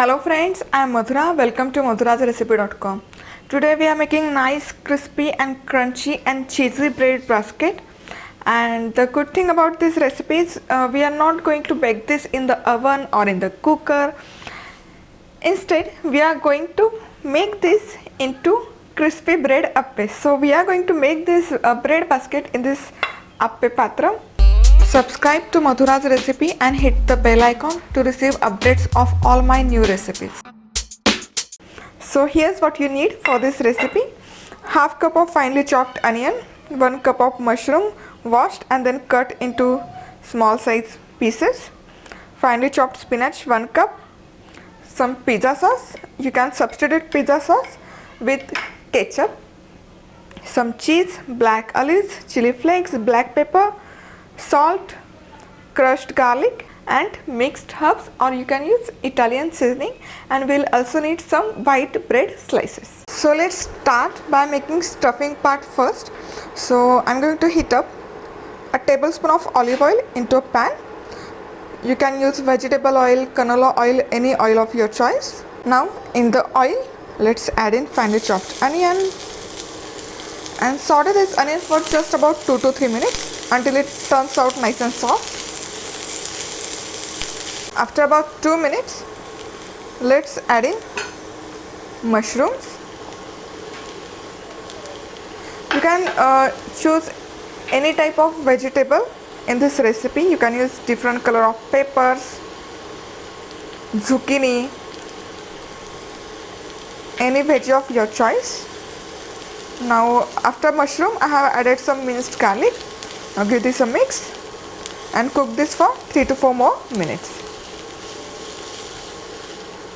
Hello friends, I am Madhura. Welcome to MadhurasRecipe.com. Today we are making nice crispy and crunchy and cheesy bread basket. And the good thing about this recipe is we are not going to bake this in the oven or in the cooker. Instead, we are going to make this into crispy bread appe. So we are going to make this bread basket in this appe patra. Subscribe to Madhura's Recipe and hit the bell icon to receive updates of all my new recipes. So here's what you need for this recipe. Half cup of finely chopped onion, 1 cup of mushroom washed and then cut into small size pieces, finely chopped spinach 1 cup, some pizza sauce. You can substitute pizza sauce with ketchup, some cheese, black olives, chili flakes, black pepper, salt, crushed garlic and mixed herbs, or you can use Italian seasoning, and we'll also need some white bread slices. So let's start by making stuffing part first. So I'm going to heat up a tablespoon of olive oil into a pan. You can use vegetable oil, canola oil, any oil of your choice. Now in the oil, let's add in finely chopped onion and saute this onion for just about 2 to 3 minutes until it turns out nice and soft. After about 2 minutes, let's add in mushrooms. You can choose any type of vegetable in this recipe. You can use different color of peppers, zucchini, any veggie of your choice. Now after mushroom, I have added some minced garlic. Now give this a mix and cook this for 3 to 4 more minutes.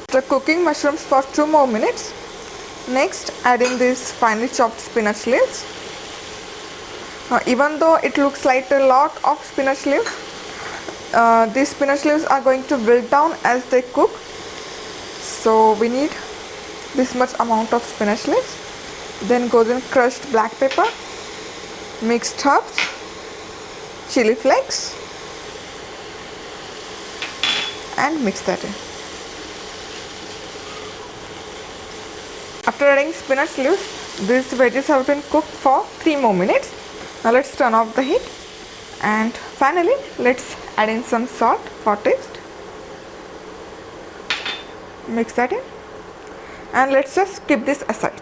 After cooking mushrooms for 2 more minutes, next add in this finely chopped spinach leaves. Now even though it looks like a lot of spinach leaves, these spinach leaves are going to wilt down as they cook. So we need this much amount of spinach leaves. Then goes in crushed black pepper, mixed herbs, chili flakes and mix that in. After adding spinach leaves, these veggies have been cooked for 3 more minutes. Now let's turn off the heat and finally let's add in some salt for taste. Mix that in and let's just keep this aside.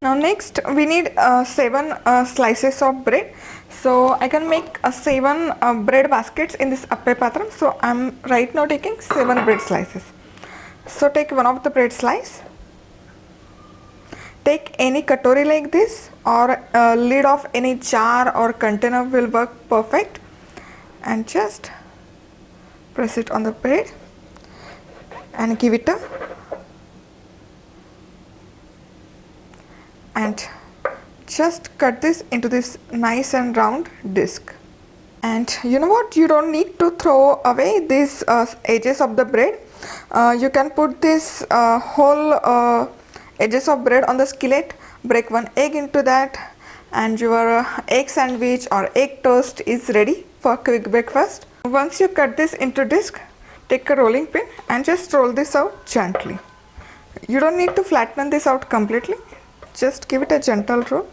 Now next we need 7 slices of bread. So I can make 7 bread baskets in this appe patram. So I'm right now taking 7 bread slices. So take one of the bread slice. Take any katori like this, or a lid of any jar or container will work perfect, and just press it on the bread and give it a and just cut this into this nice and round disc. And you know what, you don't need to throw away these edges of the bread. You can put this whole edges of bread on the skillet, break 1 egg into that, and your egg sandwich or egg toast is ready for quick breakfast. Once you cut this into disc, take a rolling pin and just roll this out gently. You don't need to flatten this out completely. Just give it a gentle roll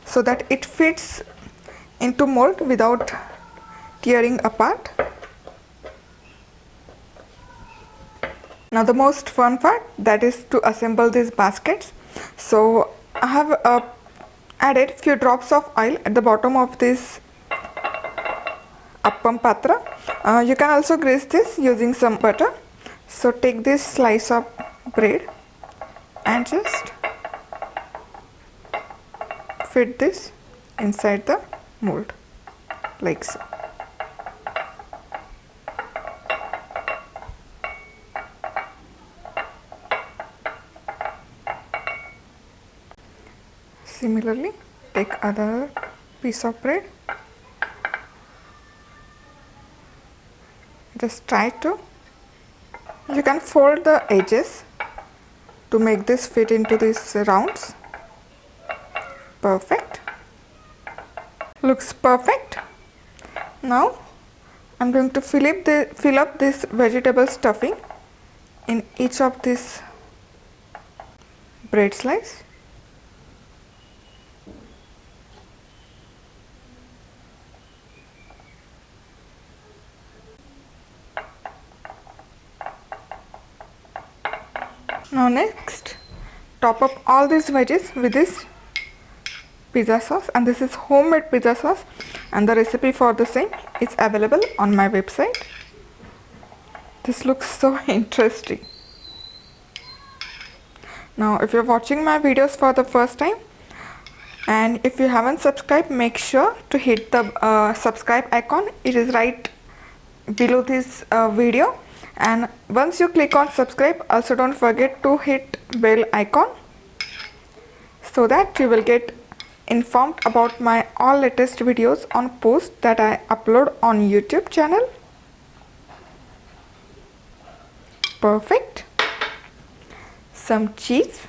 so that it fits into mold without tearing apart. Now the most fun part, that is to assemble these baskets. So I have added few drops of oil at the bottom of this appam patra. You can also grease this using some butter. So take this slice of bread and just fit this inside the mold like so. Similarly, take other piece of bread. Just try to, you can fold the edges to make this fit into these rounds. Perfect. Looks perfect. Now I'm going to fill up this vegetable stuffing in each of these bread slice. Now next, top up all these veggies with this pizza sauce, and this is homemade pizza sauce, and the recipe for the same is available on my website. This looks so interesting. Now if you're watching my videos for the first time and if you haven't subscribed, make sure to hit the subscribe icon. It is right below this video, and once you click on subscribe, also don't forget to hit bell icon so that you will get informed about my all latest videos on posts that I upload on YouTube channel. Perfect. Some cheese.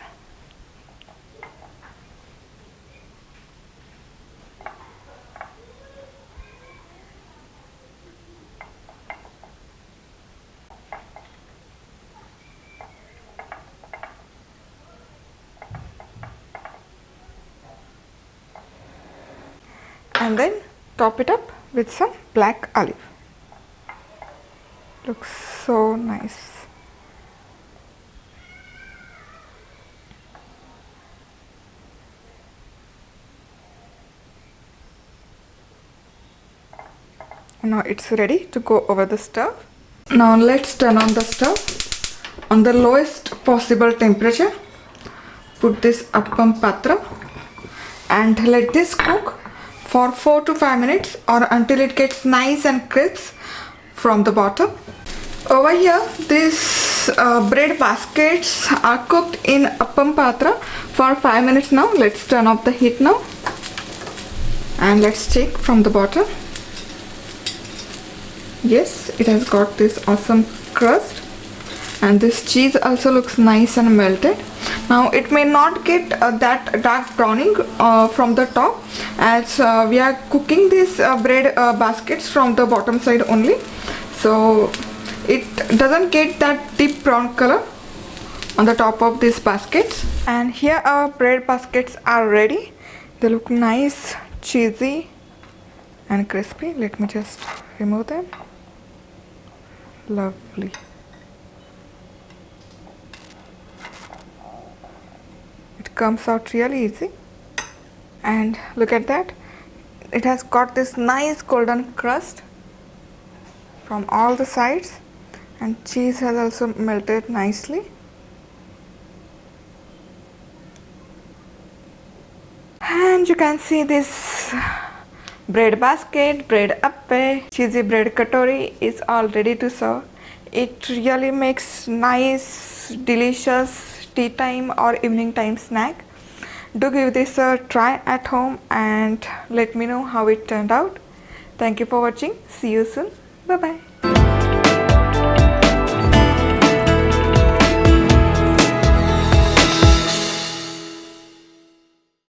And then top it up with some black olive. Looks so nice. Now it's ready to go over the stove. Now let's turn on the stove on the lowest possible temperature. Put this Appe Patra and let this cook for 4 to 5 minutes or until it gets nice and crisp from the bottom. Over here, these bread baskets are cooked in Appe Patra for 5 minutes now. Let's turn off the heat now and let's check from the bottom. Yes, it has got this awesome crust, and this cheese also looks nice and melted. Now it may not get that dark browning from the top, as we are cooking these bread baskets from the bottom side only, so it doesn't get that deep brown color on the top of these baskets. And here our bread baskets are ready. They look nice, cheesy and crispy. Let me just remove them. Lovely. It comes out really easy, and look at that, it has got this nice golden crust from all the sides, and cheese has also melted nicely. And you can see this bread basket, bread appe, cheesy bread katori is all ready to serve. It really makes nice, delicious tea time or evening time snack. Do give this a try at home and let me know how it turned out. Thank you for watching. See you soon. Bye bye.